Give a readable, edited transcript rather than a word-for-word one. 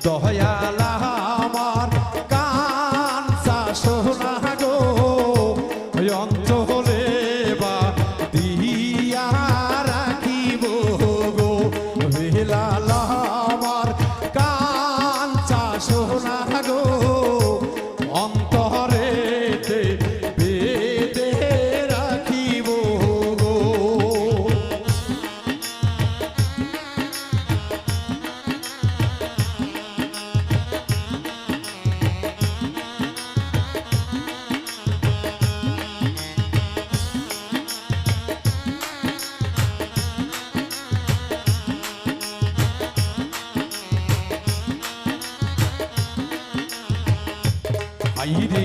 দয়াল আমার কাঞ্চা সোনা গো অঞ্চলে বা দিয়া রাখিব গো বেলাল আমার কাঞ্চা সোনা গো অন্তরেতে বেঁধে রাখিব গো। আইরে